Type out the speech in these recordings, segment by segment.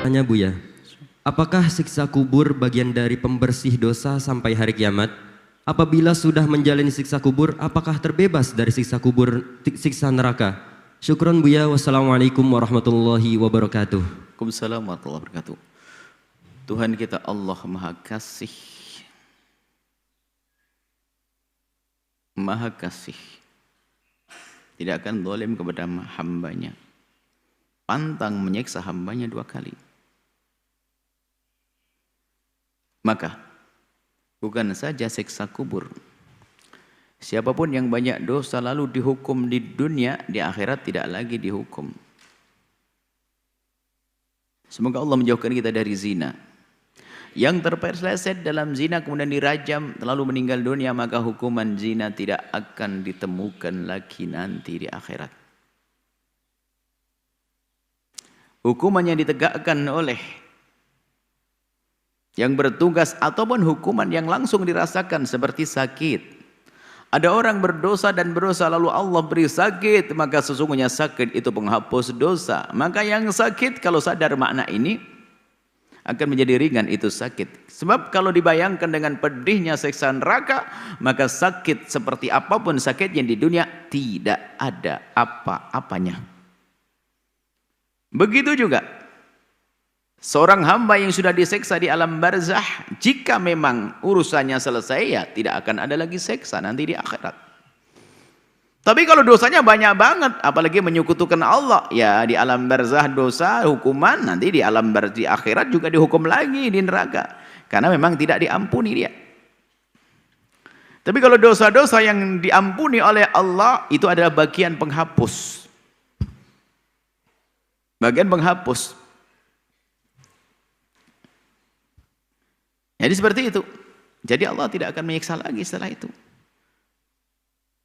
bertanya Buya, apakah siksa kubur bagian dari pembersih dosa sampai hari kiamat? Apabila sudah menjalani siksa kubur, apakah terbebas dari siksa kubur, siksa neraka? Syukron Buya, wassalamualaikum warahmatullahi wabarakatuh. Waalaikumsalam warahmatullahi wabarakatuh. Tuhan kita Allah Maha Kasih, Maha Kasih, tidak akan zalim kepada hambanya, pantang menyiksa hambanya 2 kali. Maka bukan saja siksa kubur, siapapun yang banyak dosa lalu dihukum di dunia, di akhirat tidak lagi dihukum. Semoga Allah menjauhkan kita dari zina. Yang terpeleset dalam zina kemudian dirajam lalu meninggal dunia, maka hukuman zina tidak akan ditemukan lagi nanti di akhirat. Hukumannya ditegakkan oleh yang bertugas ataupun hukuman yang langsung dirasakan seperti sakit. Ada orang berdosa dan berdosa lalu Allah beri sakit, maka sesungguhnya sakit itu penghapus dosa. Maka yang sakit kalau sadar makna ini akan menjadi ringan itu sakit. Sebab kalau dibayangkan dengan pedihnya siksa neraka, maka sakit seperti apapun sakitnya di dunia tidak ada apa-apanya. Begitu juga seorang hamba yang sudah diseksa di alam barzah, jika memang urusannya selesai, ya tidak akan ada lagi seksa nanti di akhirat. Tapi kalau dosanya banyak banget, apalagi menyekutukan Allah, ya di alam barzah dosa, hukuman, nanti di alam barzah di akhirat juga dihukum lagi di neraka. Karena memang tidak diampuni dia. Tapi kalau dosa-dosa yang diampuni oleh Allah, itu adalah bagian penghapus. Bagian penghapus. Jadi seperti itu. Jadi Allah tidak akan menyiksa lagi setelah itu.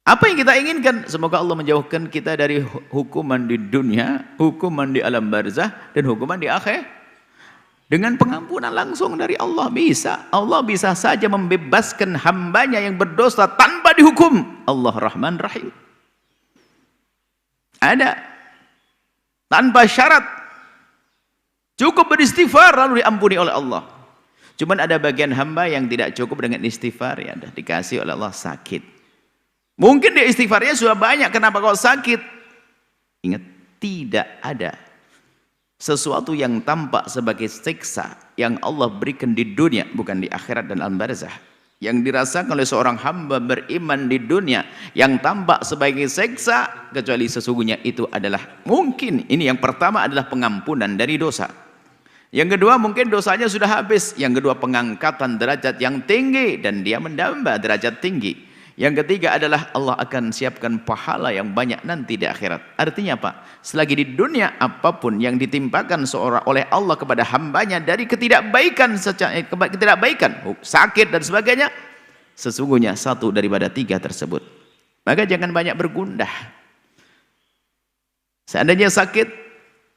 Apa yang kita inginkan? Semoga Allah menjauhkan kita dari hukuman di dunia, hukuman di alam barzah, dan hukuman di akhir. Dengan pengampunan langsung dari Allah bisa. Allah bisa saja membebaskan hambanya yang berdosa tanpa dihukum. Allah Rahman Rahim. Ada. Tanpa syarat. Cukup beristighfar lalu diampuni oleh Allah. Cuman ada bagian hamba yang tidak cukup dengan istighfar, ya dikasih oleh Allah sakit. Mungkin dia istighfarnya sudah banyak, kenapa kau sakit? Ingat, tidak ada sesuatu yang tampak sebagai siksa yang Allah berikan di dunia, bukan di akhirat dan alam barzah, yang dirasakan oleh seorang hamba beriman di dunia yang tampak sebagai siksa, kecuali sesungguhnya itu adalah mungkin, ini yang pertama adalah pengampunan dari dosa. Yang kedua mungkin dosanya sudah habis. Yang kedua pengangkatan derajat yang tinggi dan dia menambah derajat tinggi. Yang ketiga adalah Allah akan siapkan pahala yang banyak nanti di akhirat. Artinya apa? Selagi di dunia apapun yang ditimpakan seorang oleh Allah kepada hambanya dari ketidakbaikan, sakit dan sebagainya, sesungguhnya satu daripada 3 tersebut. Maka jangan banyak bergundah. Seandainya sakit,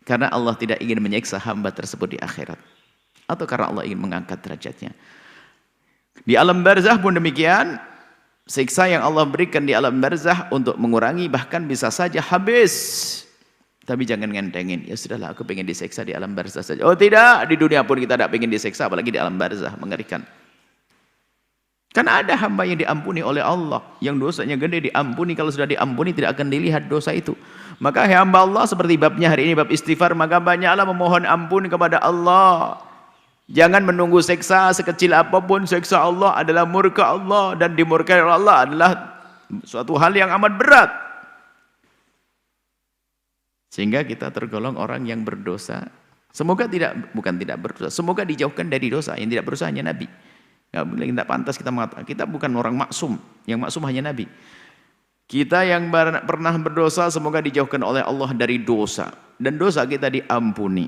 karena Allah tidak ingin menyiksa hamba tersebut di akhirat, atau karena Allah ingin mengangkat derajatnya. Di alam barzah pun demikian, siksa yang Allah berikan di alam barzah untuk mengurangi, bahkan bisa saja habis. Tapi jangan ngentengin, ya sudahlah aku pengen disiksa di alam barzah saja. Oh tidak, di dunia pun kita tidak pengen disiksa, apalagi di alam barzah, mengerikan. Karena ada hamba yang diampuni oleh Allah, yang dosanya gede diampuni, kalau sudah diampuni tidak akan dilihat dosa itu. Maka hamba Allah seperti babnya hari ini, bab istighfar, maka banyaklah memohon ampun kepada Allah. Jangan menunggu siksa sekecil apapun. Siksa Allah adalah murka Allah, dan dimurkai oleh Allah adalah suatu hal yang amat berat. Sehingga kita tergolong orang yang berdosa. Semoga bukan tidak berdosa, semoga dijauhkan dari dosa. Yang tidak berdosa hanya Nabi. Tidak pantas kita mengatakan kita bukan orang maksum. Yang maksum hanya Nabi. Kita yang pernah berdosa semoga dijauhkan oleh Allah dari dosa, dan dosa kita diampuni,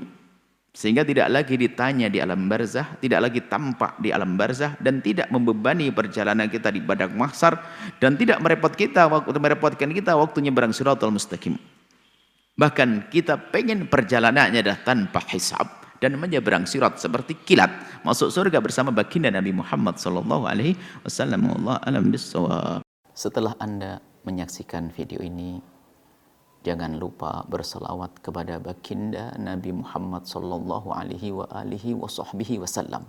sehingga tidak lagi ditanya di alam barzah, tidak lagi tampak di alam barzah, dan tidak membebani perjalanan kita di padang mahsyar, dan tidak merepotkan kita waktu nyebrang Shiratal Mustaqim. Bahkan kita pengen perjalanannya adalah tanpa hisab dan menyeberang sirat seperti kilat masuk surga bersama baginda Nabi Muhammad sallallahu alaihi wasallam. Wallahu a'lam bissawab. Setelah Anda menyaksikan video ini, Jangan lupa berselawat kepada baginda Nabi Muhammad sallallahu alaihi wa alihi wasallam.